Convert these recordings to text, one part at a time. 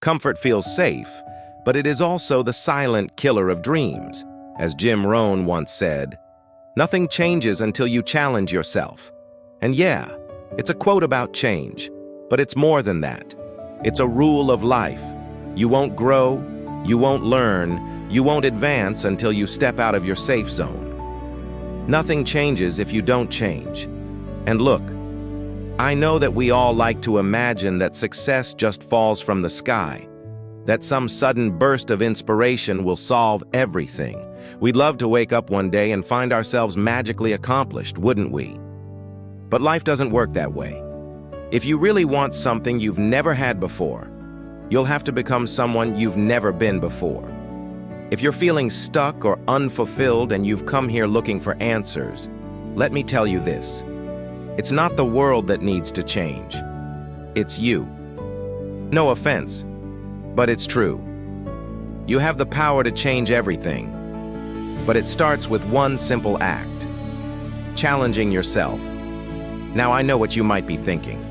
Comfort feels safe, but it is also the silent killer of dreams. As Jim Rohn once said, "Nothing changes until you challenge yourself." And yeah, it's a quote about change, but it's more than that. It's a rule of life. You won't grow, you won't learn, you won't advance until you step out of your safe zone. Nothing changes if you don't change. And look, I know that we all like to imagine that success just falls from the sky, that some sudden burst of inspiration will solve everything. We'd love to wake up one day and find ourselves magically accomplished, wouldn't we? But life doesn't work that way. If you really want something you've never had before, you'll have to become someone you've never been before. If you're feeling stuck or unfulfilled and you've come here looking for answers, let me tell you this. It's not the world that needs to change. It's you. No offense, but it's true. You have the power to change everything, but it starts with one simple act: challenging yourself. Now I know what you might be thinking.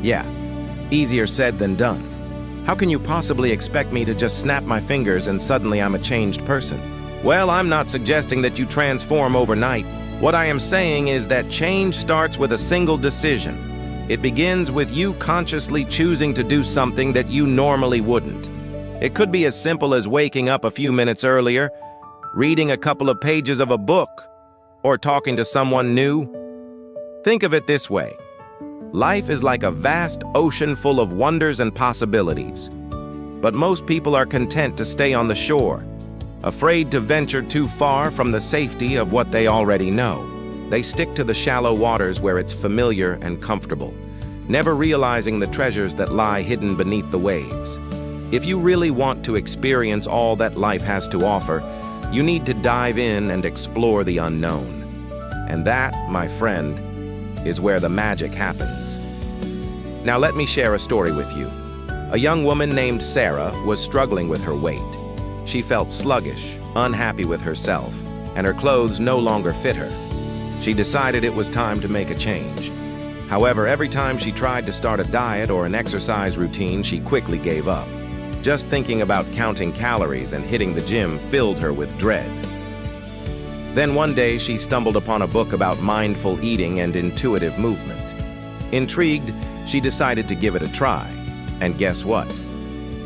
Yeah, easier said than done. How can you possibly expect me to just snap my fingers and suddenly I'm a changed person? Well, I'm not suggesting that you transform overnight. What I am saying is that change starts with a single decision. It begins with you consciously choosing to do something that you normally wouldn't. It could be as simple as waking up a few minutes earlier, reading a couple of pages of a book, or talking to someone new. Think of it this way. Life is like a vast ocean full of wonders and possibilities. But most people are content to stay on the shore, afraid to venture too far from the safety of what they already know. They stick to the shallow waters where it's familiar and comfortable, never realizing the treasures that lie hidden beneath the waves. If you really want to experience all that life has to offer, you need to dive in and explore the unknown. And that, my friend, is where the magic happens. Now let me share a story with you. A young woman named Sarah was struggling with her weight. She felt sluggish, unhappy with herself, and her clothes no longer fit her. She decided it was time to make a change. However, every time she tried to start a diet or an exercise routine, she quickly gave up. Just thinking about counting calories and hitting the gym filled her with dread. Then one day she stumbled upon a book about mindful eating and intuitive movement. Intrigued, she decided to give it a try. And guess what?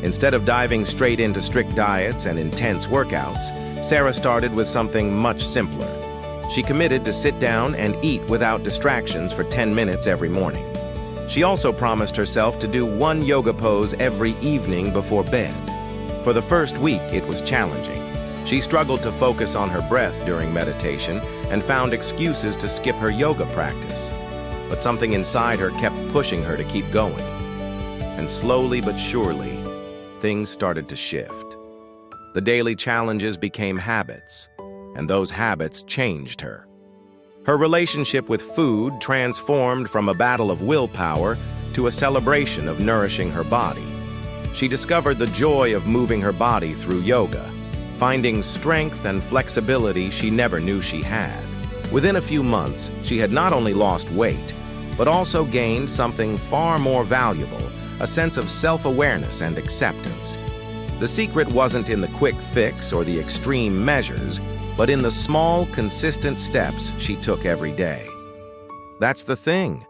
Instead of diving straight into strict diets and intense workouts, Sarah started with something much simpler. She committed to sit down and eat without distractions for 10 minutes every morning. She also promised herself to do one yoga pose every evening before bed. For the first week, it was challenging. She struggled to focus on her breath during meditation and found excuses to skip her yoga practice. But something inside her kept pushing her to keep going. And slowly but surely, things started to shift. The daily challenges became habits, and those habits changed her. Her relationship with food transformed from a battle of willpower to a celebration of nourishing her body. She discovered the joy of moving her body through yoga, finding strength and flexibility she never knew she had. Within a few months, she had not only lost weight, but also gained something far more valuable, a sense of self-awareness and acceptance. The secret wasn't in the quick fix or the extreme measures, but in the small, consistent steps she took every day. That's the thing.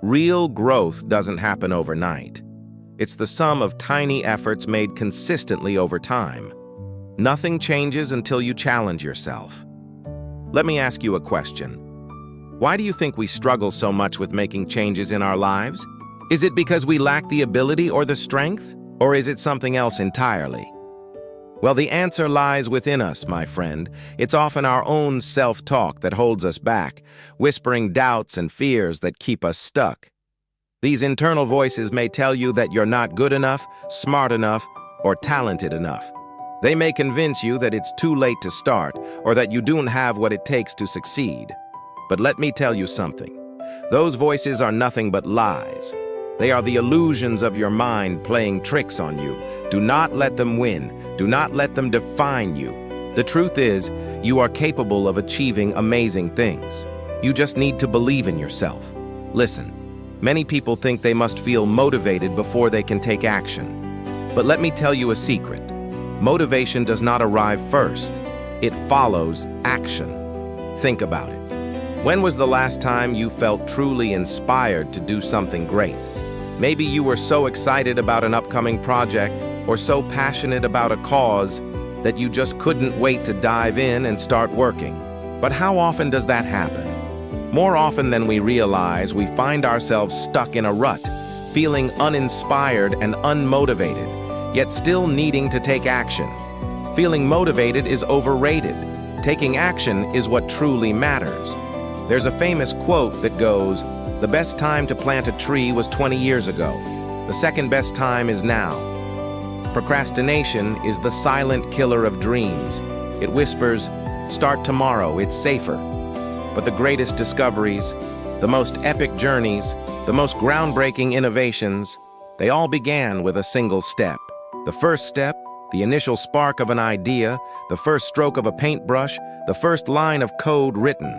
Real growth doesn't happen overnight. It's the sum of tiny efforts made consistently over time. Nothing changes until you challenge yourself. Let me ask you a question. Why do you think we struggle so much with making changes in our lives? Is it because we lack the ability or the strength? Or is it something else entirely? Well, the answer lies within us, my friend. It's often our own self-talk that holds us back, whispering doubts and fears that keep us stuck. These internal voices may tell you that you're not good enough, smart enough, or talented enough. They may convince you that it's too late to start, or that you don't have what it takes to succeed. But let me tell you something. Those voices are nothing but lies. They are the illusions of your mind playing tricks on you. Do not let them win. Do not let them define you. The truth is, you are capable of achieving amazing things. You just need to believe in yourself. Listen, many people think they must feel motivated before they can take action. But let me tell you a secret. Motivation does not arrive first. It follows action. Think about it. When was the last time you felt truly inspired to do something great? Maybe you were so excited about an upcoming project or so passionate about a cause that you just couldn't wait to dive in and start working. But how often does that happen? More often than we realize, we find ourselves stuck in a rut, feeling uninspired and unmotivated, yet still needing to take action. Feeling motivated is overrated. Taking action is what truly matters. There's a famous quote that goes, "The best time to plant a tree was 20 years ago. The second best time is now." Procrastination is the silent killer of dreams. It whispers, "Start tomorrow, it's safer." But the greatest discoveries, the most epic journeys, the most groundbreaking innovations, they all began with a single step. The first step, the initial spark of an idea, the first stroke of a paintbrush, the first line of code written.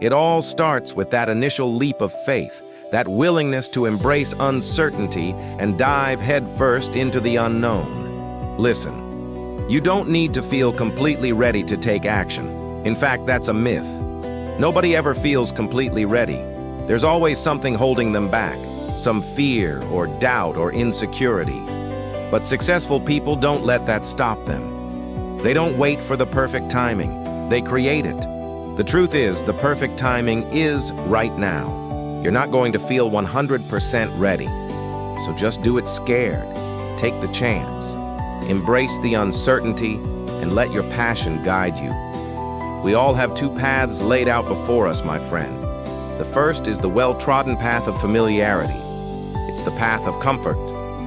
It all starts with that initial leap of faith, that willingness to embrace uncertainty and dive headfirst into the unknown. Listen, you don't need to feel completely ready to take action. In fact, that's a myth. Nobody ever feels completely ready. There's always something holding them back, some fear or doubt or insecurity. But successful people don't let that stop them. They don't wait for the perfect timing. They create it. The truth is, the perfect timing is right now. You're not going to feel 100% ready. So just do it scared. Take the chance. Embrace the uncertainty and let your passion guide you. We all have two paths laid out before us, my friend. The first is the well-trodden path of familiarity. It's the path of comfort,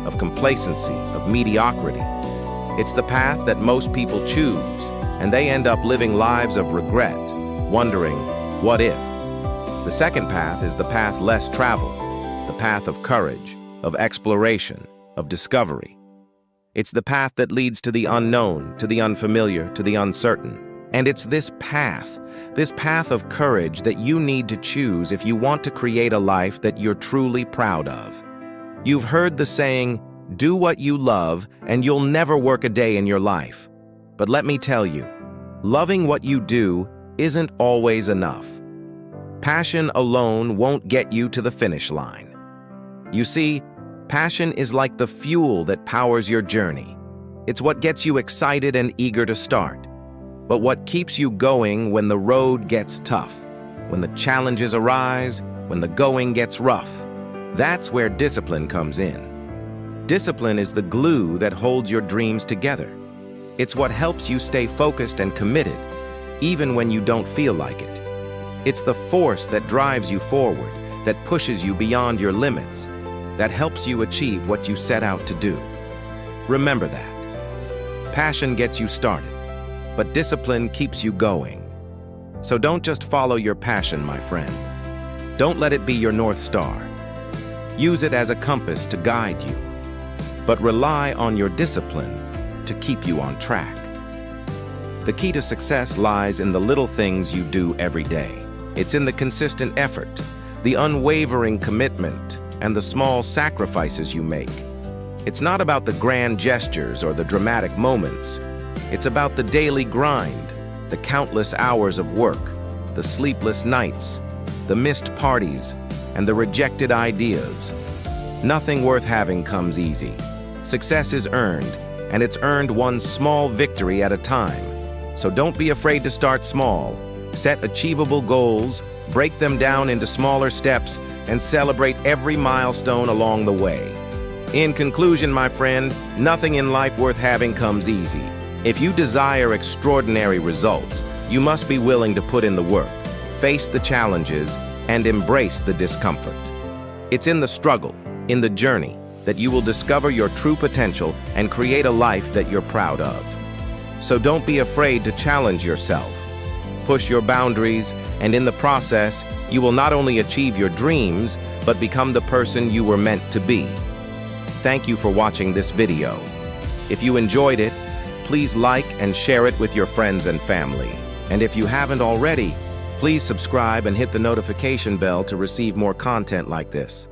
of complacency, of mediocrity. It's the path that most people choose, and they end up living lives of regret, wondering, what if? The second path is the path less traveled, the path of courage, of exploration, of discovery. It's the path that leads to the unknown, to the unfamiliar, to the uncertain. And it's this path of courage that you need to choose if you want to create a life that you're truly proud of. You've heard the saying, do what you love and you'll never work a day in your life. But let me tell you, loving what you do isn't always enough. Passion alone won't get you to the finish line. You see, passion is like the fuel that powers your journey. It's what gets you excited and eager to start. But what keeps you going when the road gets tough, when the challenges arise, when the going gets rough? That's where discipline comes in. Discipline is the glue that holds your dreams together. It's what helps you stay focused and committed, even when you don't feel like it. It's the force that drives you forward, that pushes you beyond your limits, that helps you achieve what you set out to do. Remember that. Passion gets you started, but discipline keeps you going. So don't just follow your passion, my friend. Don't let it be your North Star. Use it as a compass to guide you, but rely on your discipline to keep you on track. The key to success lies in the little things you do every day. It's in the consistent effort, the unwavering commitment, and the small sacrifices you make. It's not about the grand gestures or the dramatic moments. It's about the daily grind, the countless hours of work, the sleepless nights, the missed parties, and the rejected ideas. Nothing worth having comes easy. Success is earned, and it's earned one small victory at a time. So don't be afraid to start small. Set achievable goals, break them down into smaller steps, and celebrate every milestone along the way. In conclusion, my friend, nothing in life worth having comes easy. If you desire extraordinary results, you must be willing to put in the work, face the challenges, and embrace the discomfort. It's in the struggle, in the journey, that you will discover your true potential and create a life that you're proud of. So don't be afraid to challenge yourself. Push your boundaries, and in the process, you will not only achieve your dreams, but become the person you were meant to be. Thank you for watching this video. If you enjoyed it, please like and share it with your friends and family. And if you haven't already, please subscribe and hit the notification bell to receive more content like this.